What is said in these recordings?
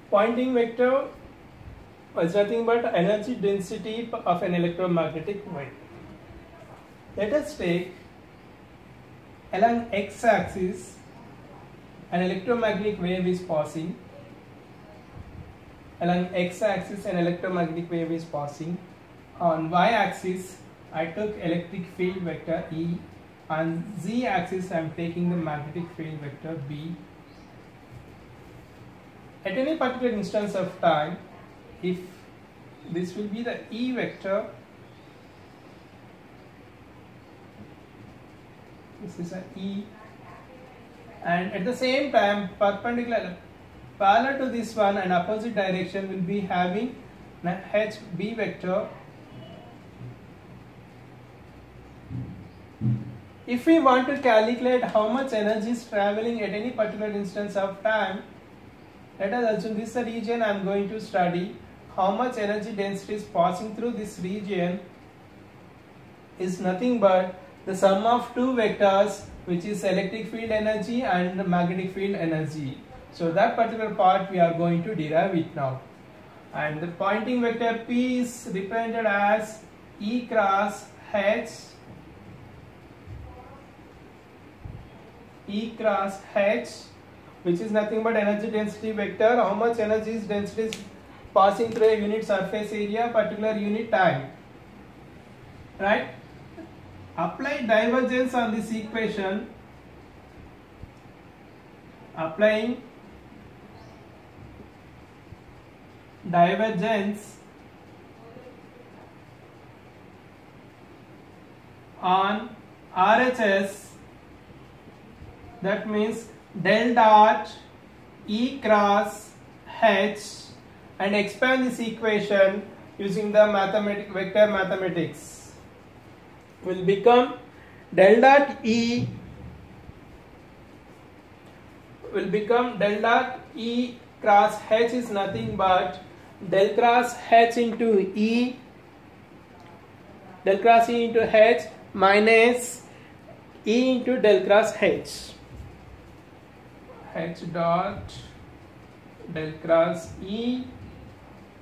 Pointing vector is nothing but energy density of an electromagnetic wave. Let us take along x-axis an electromagnetic wave is passing. Along x-axis an electromagnetic wave is passing. On y-axis I took electric field vector E. On z-axis I am taking the magnetic field vector B. At any particular instance of time, if this will be the E vector, this is an E, and at the same time parallel to this one and opposite direction will be having H B vector. If we want to calculate how much energy is traveling at any particular instance of time, let us assume this is a region I am going to study. How much energy density is passing through this region is nothing but the sum of two vectors, which is electric field energy and magnetic field energy. So that particular part we are going to derive it now. And the pointing vector P is represented as E cross H. E cross H, which is nothing but energy density vector. How much energy is density is passing through a unit surface area, particular unit time. Right? Apply divergence on this equation. Applying divergence on RHS, that means del dot E cross H, and expand this equation using the vector mathematics, will become del dot E cross H is nothing but del cross H into E, del cross E into H minus E into del cross H. H dot del cross E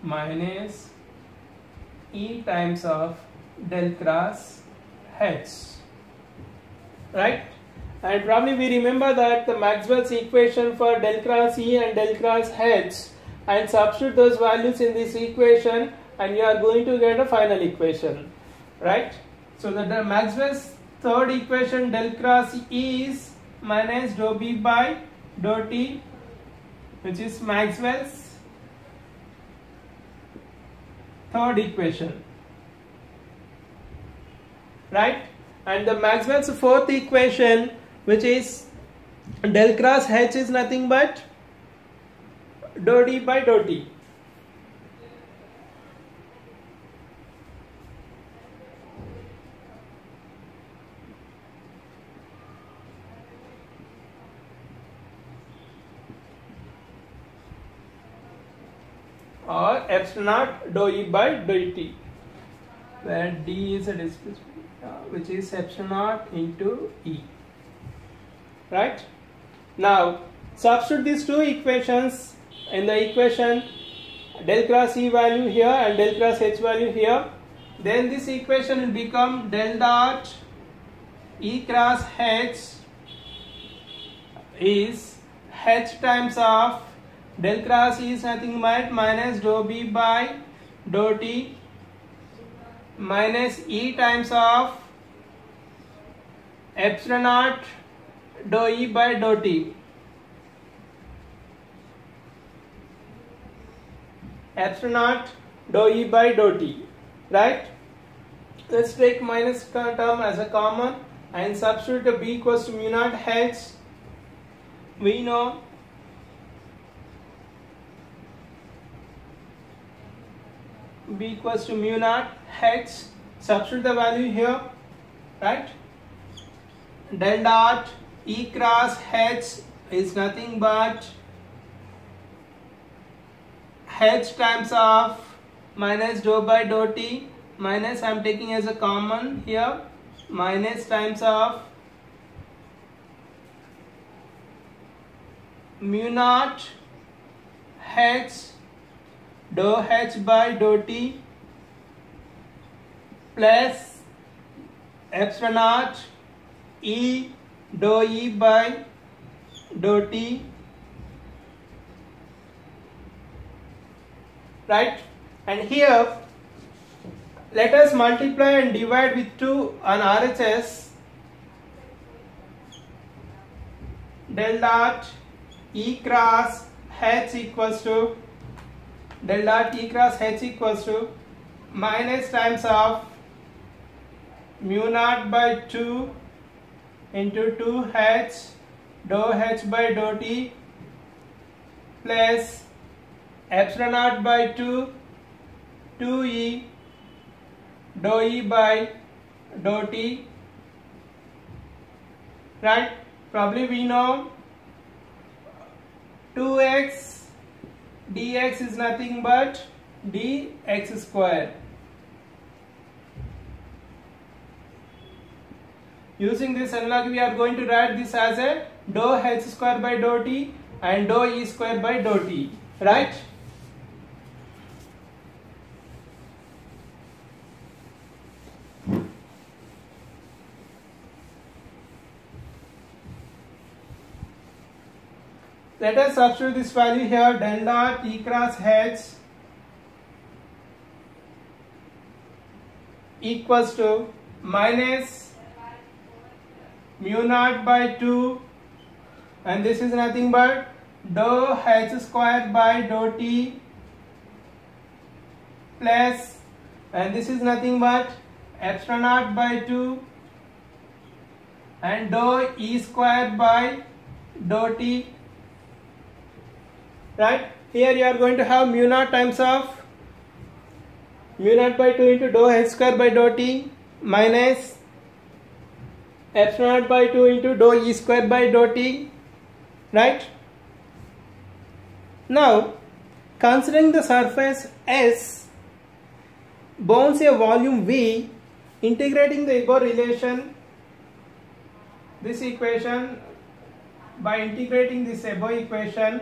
minus E times of del cross H, right? And probably we remember that the Maxwell's equation for del cross E and del cross H, and substitute those values in this equation and you are going to get a final equation, right? So that the Maxwell's third equation del cross E is minus dou B by dou T, which is Maxwell's third equation, right? And the Maxwell's fourth equation, which is del cross H, is nothing but dou D by dou T. Or epsilon naught dou E by dou T, where D is a displacement which is epsilon naught into E, right? Now substitute these two equations in the equation, del cross E value here and del cross H value here, then this equation will become del dot E cross H is H times of del cross E is nothing but minus dou B by dou T minus E times of epsilon naught dou E by dou T. Epsilon naught dou E by dou T, right? Let's take minus term as a common and substitute the B equals to mu naught H. We know B equals to mu naught H. Substitute the value here, right? Del dot E cross H is nothing but H times of minus dou by dou T minus, I am taking as a common here, minus times of mu naught H dou H by dou T plus epsilon naught E dou E by dou T, right? And here let us multiply and divide with 2 on RHS. Del dot E cross H equals to del dot E cross H equals to minus times of mu naught by 2 into 2H dou H by dou T plus epsilon naught by 2E dou E by dou T, right? Probably we know 2x dx is nothing but dx square. Using this analog, we are going to write this as a dou H square by dou T and dou E square by dou T, right? Let us substitute this value here. Del dot E cross H equals to minus mu naught by 2, and this is nothing but dou H square by dou T plus, and this is nothing but epsilon naught by 2 and dou E square by dou T, right? Here you are going to have mu naught times of mu naught by 2 into dou H square by dou T minus epsilon naught by 2 into dou E square by dou T, right? Now considering the surface S bounds a volume V, integrating the above relation, this equation, by integrating this above equation,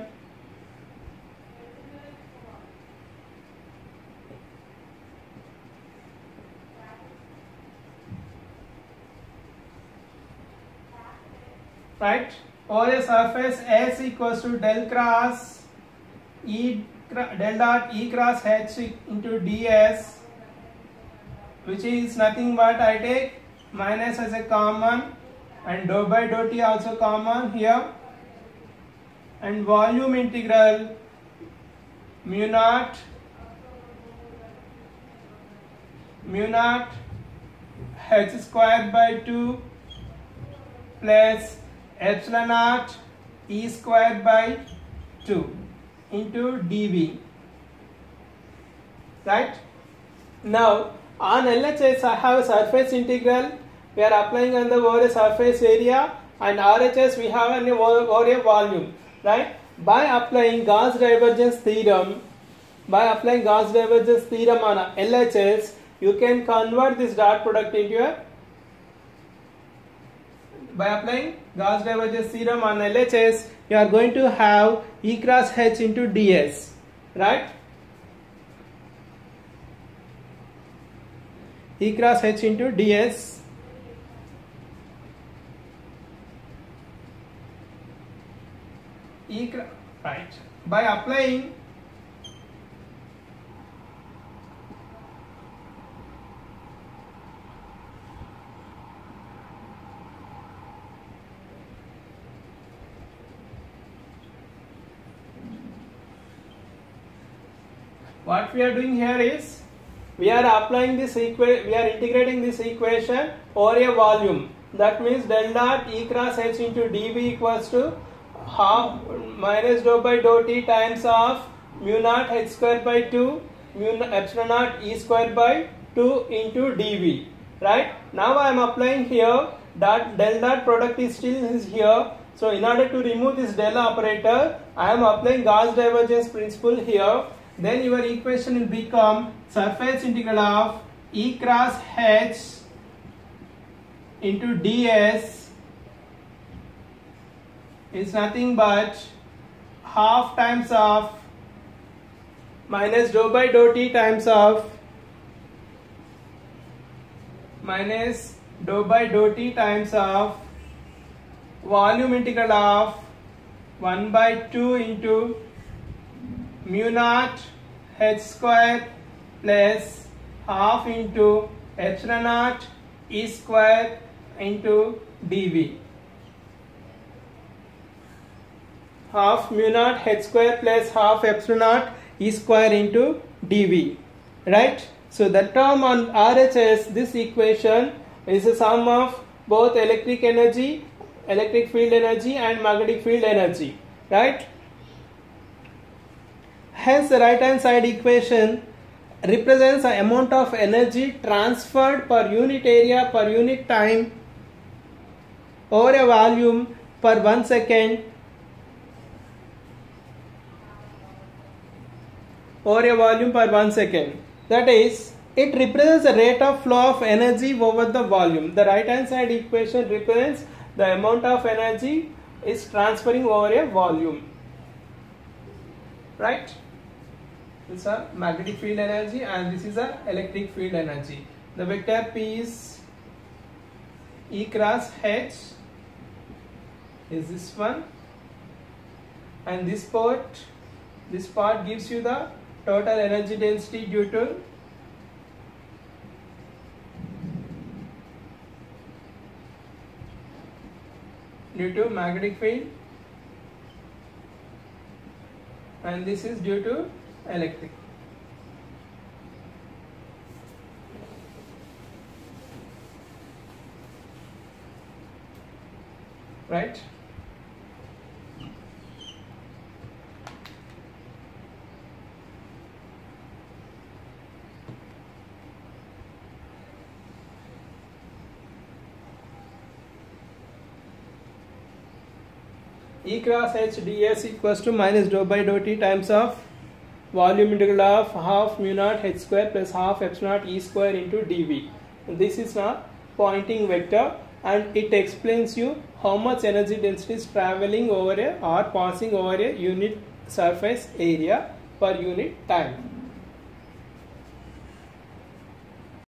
right, over a surface S equals to del cross del dot E cross H into ds, which is nothing but I take minus as a common and dou by dou T also common here, and volume integral mu naught H square by 2 plus epsilon naught E square by 2 into dV, right? Now on LHS I have a surface integral, we are applying on the over a surface area, and RHS we have an over a volume, right? By applying Gauss divergence theorem on LHS, you can convert this dot product into a, by applying Gauss divergence theorem on LHS, you are going to have E cross H into ds, right? E cross H into ds, right? By applying what we are doing here is we are applying this we are integrating this equation over a volume. That means del dot E cross H into dV equals to half minus dou by dou T times of mu naught H square by 2 mu epsilon naught E square by 2 into dV, right? Now I am applying here that del dot product is still here. So in order to remove this del operator, I am applying Gauss divergence principle here. Then your equation will become surface integral of E cross H into ds is nothing but half times of minus dou by dou t times of minus dou by dou t times of volume integral of 1 by 2 into mu naught h square plus half into epsilon naught e square into dv. Half mu naught h square plus half epsilon naught e square into dv, right? So the term on RHS, this equation is a sum of both electric energy, electric field energy and magnetic field energy, right? Hence the right hand side equation represents the amount of energy transferred per unit area per unit time over a volume per 1 second or a volume per 1 second. That is, it represents the rate of flow of energy over the volume. The right hand side equation represents the amount of energy is transferring over a volume, right? This is a magnetic field energy and this is a electric field energy. The vector P is E cross H is this one, and this part gives you the total energy density due to magnetic field, and this is due to electric. Right? E cross H ds equals to minus dou by dou t times of volume integral of half mu naught h square plus half epsilon naught e square into dv. This is a pointing vector and it explains you how much energy density is traveling over a or passing over a unit surface area per unit time.